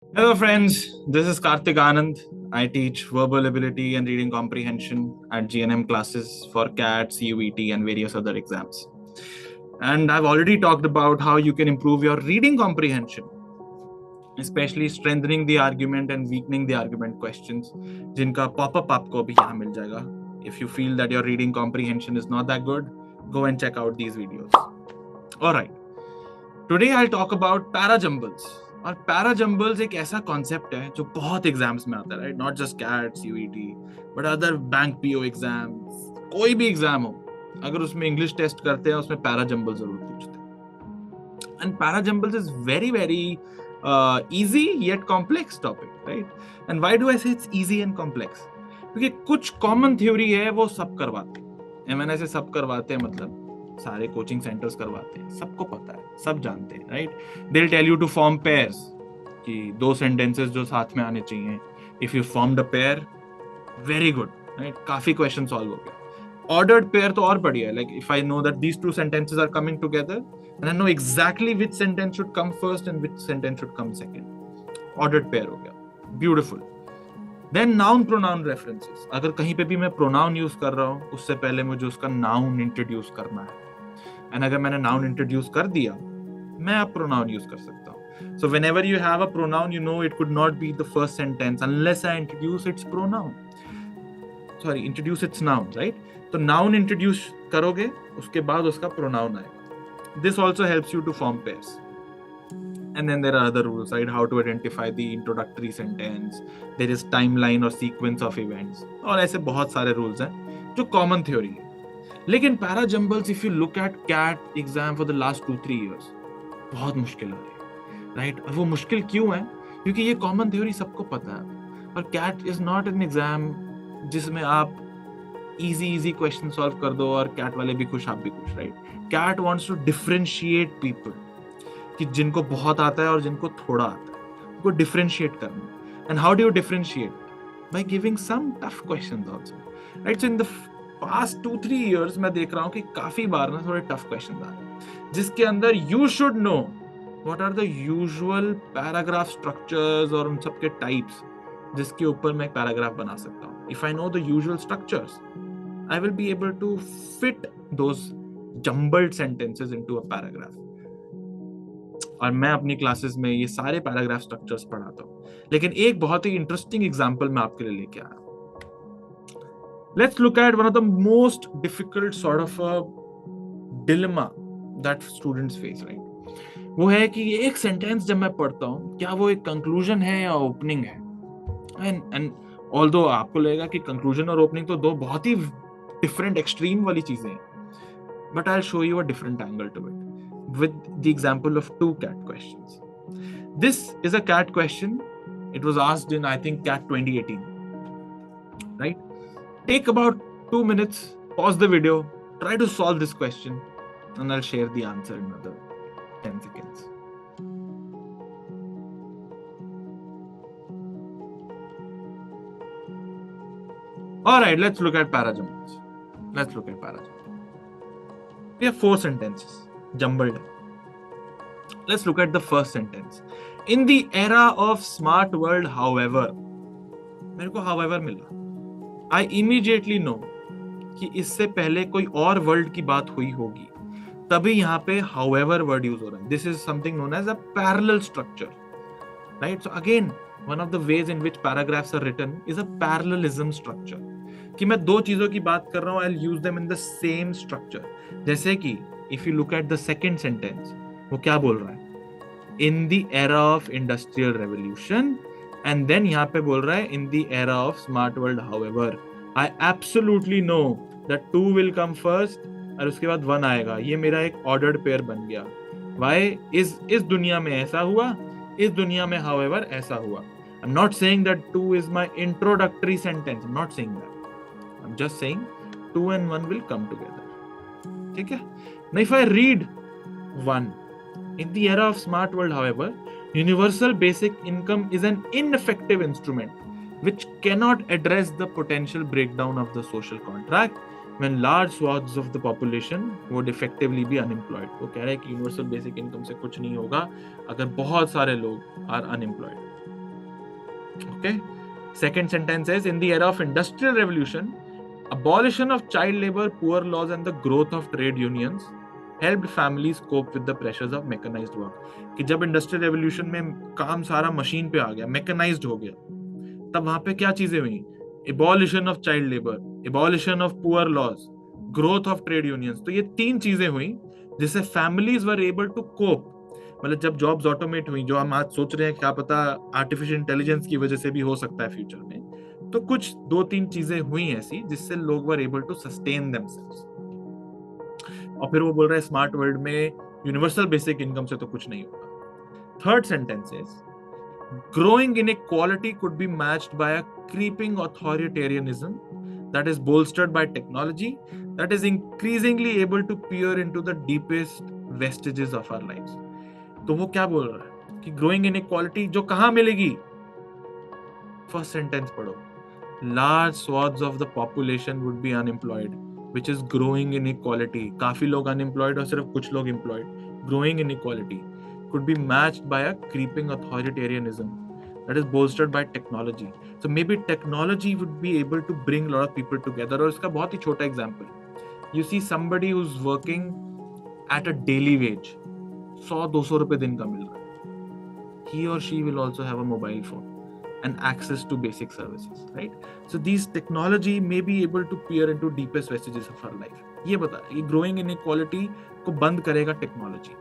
Hello, friends. This is Karthik Anand. I teach verbal ability and reading comprehension at GNM classes for CAT, CUET, and various other exams. And I've already talked about how you can improve your reading comprehension, especially strengthening the argument and weakening the argument questions. जिनका pop-up आपको अभी यहाँ मिल जाएगा. If you feel that your reading comprehension is not that good, go and check out these videos. All right. Today I'll talk about parajumbles. और parajumbles एक ऐसा concept है जो बहुत एग्जाम्स में आता है, right? Not just CAT, CUET, but other bank PO exams, कोई भी एग्जाम हो, अगर उसमें इंग्लिश टेस्ट करते हैं उसमें पैराजम्बल जरूर पूछते हैं. And parajumbles is very very easy yet complex topic, right? And why do I से इट्स इजी एंड कॉम्प्लेक्स? क्योंकि कुछ कॉमन थ्योरी है वो सब करवाते हैं. एमएनए से सब करवाते हैं, मतलब सारे कोचिंग सेंटर्स करवाते हैं, सबको पता है, सब जानते हैं, right? They will tell you to form pairs, कि दो सेंटेंसेस जो साथ में आने चाहिए. If you formed a pair, very good, right? काफी क्वेश्चन सॉल्व हो गया. ऑर्डर्ड पेयर तो और बढ़िया है. Like if I know that these two sentences are coming together and I know exactly which sentence should come first and which sentence should come second, ordered pair हो गया, beautiful. Then noun pronoun references. अगर कहीं पे भी मैं pronoun use कर रहा हूं, उससे पहले मुझे उसका नाउन इंट्रोड्यूस करना है. एंड अगर मैंने नाउन इंट्रोड्यूस कर दिया, मैं अब प्रोनाउन यूज कर सकता हूं. So whenever you have a pronoun, you know it could not be the first sentence unless I introduce its pronoun, sorry, introduce its noun, right? तो नाउन इंट्रोड्यूस करोगे, उसके बाद उसका प्रोनाउन आएगा. This also helps you to form pairs. And then there are other rules, right? How to identify the introductory sentence. There is timeline or sequence of events. और ऐसे बहुत सारे rules हैं जो common theory है. लेकिन parajumbles, if you look at CAT exam for the last 2-3 years, बहुत मुश्किल आ रही है, right? अब वो मुश्किल क्यों है? क्योंकि ये common theory सबको पता है. और CAT is not an exam जिसमें आप easy question solve कर दो और CAT वाले भी खुश, आप भी खुश, right? CAT wants to differentiate people, कि जिनको बहुत आता है और जिनको थोड़ा आता है, उनको डिफरेंशिएट करना. And how do you differentiate? By giving some tough questions also, right? So in the past 2-3 years मैं देख रहा हूं कि काफी बार ना थोड़े टफ क्वेश्चंस आ रहे हैं, जिसके अंदर you should know what are the usual paragraph structures और उन सब के टाइप्स जिसके ऊपर मैं एक पैराग्राफ बना सकता हूं. If I know the usual structures, I will be able to fit those jumbled sentences into a paragraph. और मैं अपनी क्लासेस में ये सारे पैराग्राफ स्ट्रक्चर्स पढ़ाता हूँ. लेकिन एक बहुत ही इंटरेस्टिंग एग्जांपल मैं आपके लिए लेके आया. Let's look at one of the most difficult sort of a dilemma that students face, right? वो है कि ये एक सेंटेंस जब मैं पढ़ता हूँ, क्या वो एक कंक्लूजन है या ओपनिंग है? एंड ऑल्दो आपको लगेगा कि कंक्लूजन और ओपनिंग तो दो बहुत ही डिफरेंट एक्सट्रीम वाली चीजें हैं, but I will show you a different angle to it with the example of 2 CAT questions. This is a CAT question. It was asked in, I think, CAT 2018. Right? Take about 2 minutes, pause the video, try to solve this question, and I'll share the answer in another 10 seconds. All right, let's look at parajumbles. We have 4 sentences. Jumbled. Let's look at the first sentence. In the era of smart world, however, मेरे को however मिला. I immediately know कि इससे पहले कोई और world की बात हुई होगी, तभी यहाँ पे however word यूज हो रहा है. This is something known as a parallel structure, right? So again, one of the ways in which paragraphs are written is a parallelism structure. कि मैं दो चीजों की बात कर रहा हूँ, I'll use them in the same structure. जैसे कि if you look at the second sentence, वो क्या बोल रहा है? In the era of industrial revolution, and then यहाँ पे बोल रहा है in the era of smart world, however, I absolutely know that 2 will come first, और उसके बाद 1 आएगा. ये मेरा एक ordered pair बन गया. Why? इस दुनिया में ऐसा हुआ, इस दुनिया में however ऐसा हुआ. I'm not saying that 2 is my introductory sentence. I'm not saying that. I'm just saying 2 and 1 will come together. ठीक है? Now, if I read 1, in the era of smart world, however, universal basic income is an ineffective instrument which cannot address the potential breakdown of the social contract when large swaths of the population would effectively be unemployed. वो कह रहा है कि universal basic income से कुछ नहीं होगा अगर बहुत सारे लोग are unemployed. Okay. Second sentence is, in the era of industrial revolution, abolition of child labor, poor laws and the growth of trade unions helped families cope with the pressures of mechanized work. कि जब industrial revolution में काम सारा machine पे आ गया, mechanised हो गया, तब वहां पे क्या चीजें हुई? Abolition of child labour, abolition of poor laws, growth of trade unions. तो ये 3 चीजें हुई जिससे families were able to cope. मतलब जब जॉब्स ऑटोमेट हुई, जो हम आज सोच रहे हैं क्या पता आर्टिफिशियल इंटेलिजेंस की वजह से भी हो सकता है फ्यूचर में, तो कुछ 2-3 चीजें हुई ऐसी जिससे लोग were able to sustain themselves. और फिर वो बोल रहा है स्मार्ट वर्ल्ड में यूनिवर्सल बेसिक इनकम से तो कुछ नहीं होगा. Third sentence is, growing inequality could be matched by a creeping authoritarianism that is bolstered by technology that is increasingly able to peer into the deepest vestiges of our lives. तो वो क्या बोल रहा है कि growing inequality जो कहाँ मिलेगी? First sentence पढ़ो. Large swaths of the population would be unemployed, which is growing inequality. काफी लोग unemployed और सिर्फ कुछ लोग employed. Growing inequality could be matched by a creeping authoritarianism that is bolstered by technology. So maybe technology would be able to bring a lot of people together. और इसका बहुत ही छोटा example. You see somebody who's working at a daily wage, 100-200 रुपए दिन का मिल रहा है. He or she will also have a mobile phone and access to basic services, right? So these technology may be able to peer into deepest vestiges of our life. ये बता, ये growing inequality को बंद करेगा technology.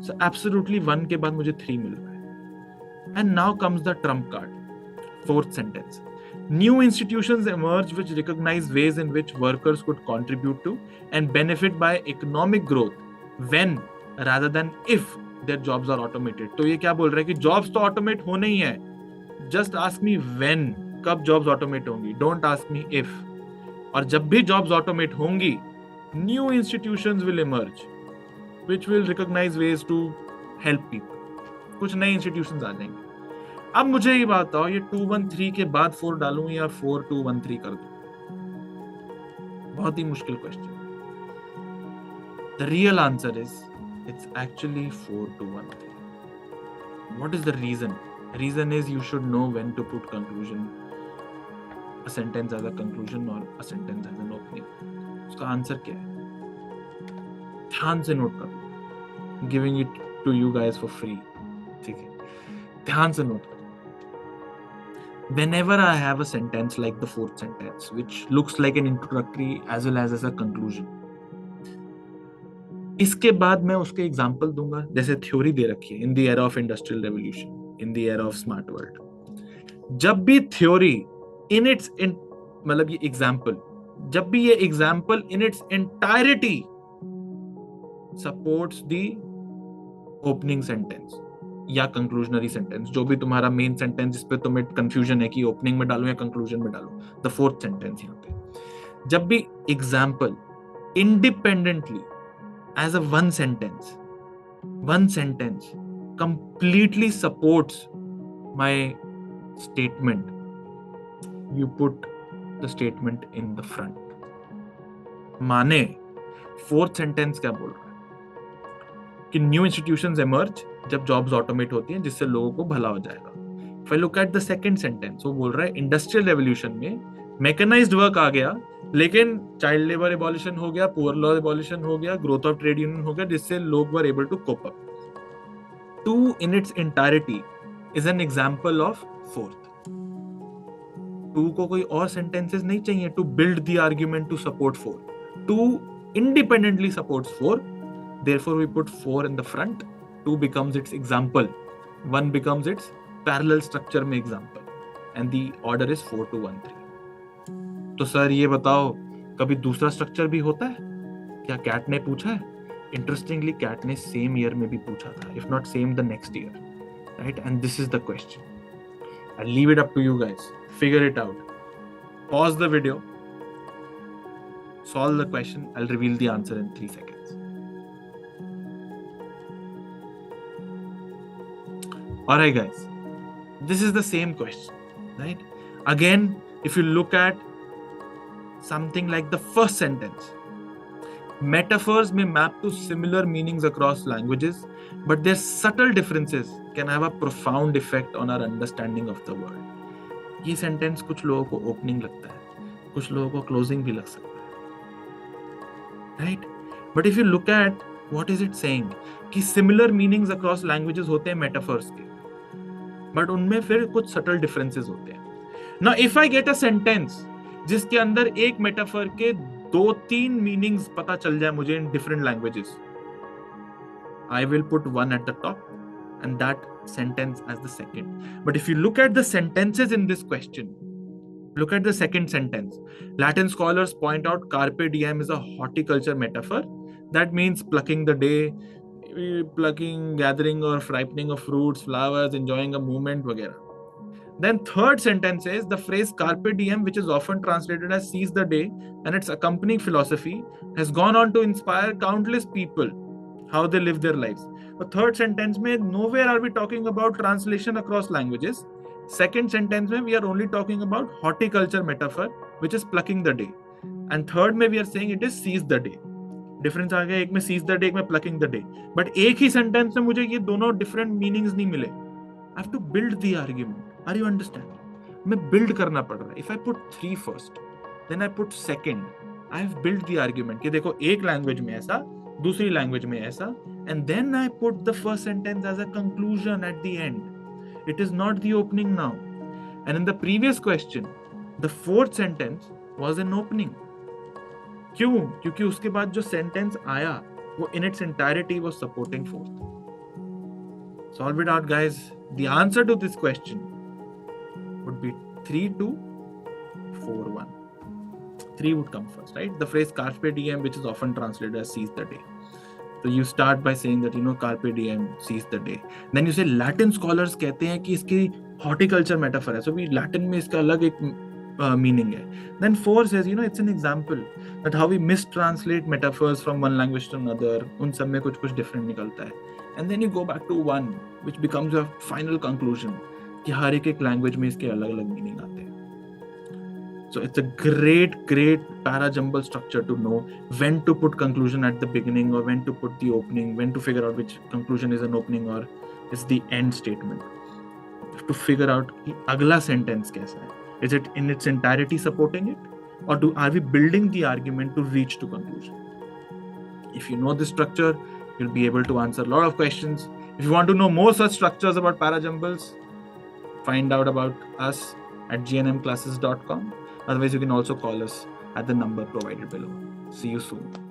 So absolutely 1 के बाद मुझे 3 मिल रहा है. And now comes the trump card. Fourth sentence. New institutions emerge which recognize ways in which workers could contribute to and benefit by economic growth when rather than if their jobs are automated. तो ये क्या बोल रहा है कि jobs तो automate होने ही है. Just ask me when, कब jobs automate होंगी. Don't ask me if. और जब भी jobs automate होंगी, new institutions will emerge which will recognize ways to help people. कुछ नए institutions आ जाएंगे. अब मुझे ये बात बताओ, ये 213 के बाद 4 डालूं या 4213 कर दूं? बहुत ही मुश्किल question. The real answer is it's actually 4213. What is the reason? The reason is you should know when to put conclusion, a sentence as a conclusion or a sentence as an opening. उसका answer क्या है? ध्यान से note करो. Giving it to you guys for free. ठीक है, ध्यान से नोट करो. Whenever I have a sentence like the fourth sentence, which looks like an introductory as well as a conclusion, इसके बाद मैं उसके एग्जाम्पल दूंगा. जैसे थ्योरी दे रखी है, in the era of industrial revolution, in the era of smart world. जब भी थ्योरी in its मतलब ये एग्जाम्पल, जब भी ये example in its entirety supports the opening sentence या कंक्लूजनरी सेंटेंस, जो भी तुम्हारा मेन सेंटेंस जिस पे तुम्हें कंफ्यूजन है कि ओपनिंग में डालूं या कंक्लूजन में डालूं, द फोर्थ सेंटेंस यहाँ पे, जब भी example independently as a one sentence completely supports my statement, you put the statement in the front. माने फोर्थ सेंटेंस क्या बोल रहा है कि न्यू इंस्टीट्यूशंस एमर्ज जब जॉब्स ऑटोमेट होती हैं जिससे लोगों को भला हो जाएगा. If I look at the second sentence, वो बोल रहा है इंडस्ट्रियल रेवोल्यूशन में मैकेनाइज्ड वर्क आ गया, लेकिन चाइल्ड लेबर एबॉलिशन हो गया, पुअर लॉ एबॉलिशन हो गया, ग्रोथ ऑफ ट्रेड यूनियन हो गया, जिससे लोग were able to cope up. 2 in its entirety is an example of fourth. 2 को कोई और सेंटेंसेस नहीं चाहिए to build the argument to support 4. 2 independently supports 4. Therefore, we put 4 in the front. 2 becomes its example. 1 becomes its parallel structure में example. And the order is 4 to 1 3. तो sir ये बताओ, कभी दूसरा स्ट्रक्चर भी होता है क्या? कैट ने पूछा है. इंटरेस्टिंगली कैट ने सेम ईयर में भी पूछा था, if not same the next year, right? And this is the question. I leave it up to you guys. Figure it out. Pause the video. Solve the question. I'll reveal the answer in 3 seconds. Alright guys, this is the same question, right? Again, if you look at something like the first sentence, metaphors may map to similar meanings across languages, but their subtle differences can have a profound effect on our understanding of the world. ये sentence कुछ लोगों को opening लगता है, कुछ लोगों को closing भी लग सकता है, right? But if you look at what is it saying, कि सिमिलर मीनिंग्स अक्रॉस लैंग्वेजेस होते हैं मेटाफर्स के, बट उनमें फिर कुछ सटल डिफरेंसेस होते हैं. Now if I get a sentence जिसके अंदर एक मेटाफर के 2-3 मीनिंग्स पता चल जाए मुझे in different languages, I will put one at the top and that sentence as the second. But if you look at the sentences in this question, look at the second sentence. Latin scholars point out carpe diem is a horticulture metaphor. That means plucking the day, plucking, gathering or ripening of fruits, flowers, enjoying a moment, वगैरह. Then third sentence is the phrase carpe diem, which is often translated as seize the day, and its accompanying philosophy has gone on to inspire countless people how they live their lives. The third sentence mein nowhere are we talking about translation across languages. Second sentence mein we are only talking about horticulture metaphor, which is plucking the day. And third mein we are saying it is seize the day. Difference आ गया, एक में seize the day, एक में plucking the day. But एक ही sentence में मुझे ये दोनों डिफरेंट मीनिंग्स नहीं मिले. I have to build the argument. Are you understand? मैं बिल्ड करना पड़ रहा है. If I put 3 first, then I put second, I have build the argument कि देखो एक लैंग्वेज में ऐसा, दूसरी लैंग्वेज में ऐसा, and then I put the first sentence as a conclusion at the end. It is not the opening now. And in the previous question the fourth sentence was an opening. क्यों? क्योंकि उसके बाद जो sentence आया वो in its entirety was supporting fourth. Solve it out, guys. The answer to this question would be 3-2-4-1. 3 would come first, right? The phrase carpe diem, which is often translated as seize the day. So you start by saying that, carpe diem, seize the day. Then you say Latin scholars कहते हैं कि इसकी horticulture metaphor है. So we Latin में इसका अलग एक meaning है. Then 4 says, it's an example that how we mistranslate metaphors from one language to another. उन सब में कुछ different निकलता है. And then you go back to 1, which becomes your final conclusion कि हर एक लैंग्वेज में इसके अलग अलग मीनिंग आते हैं. So it's a great para-jumble structure to know when to put conclusion at the beginning or when to put the opening, when to figure out which conclusion is an opening or is the end statement. You have to figure out कि अगला sentence कैसा है. Is it in its entirety supporting it, or are we building the argument to reach to conclusion? If you know this structure, you'll be able to answer a lot of questions. If you want to know more such structures about para-jumbles, find out about us at gnmclasses.com. Otherwise, you can also call us at the number provided below. See you soon.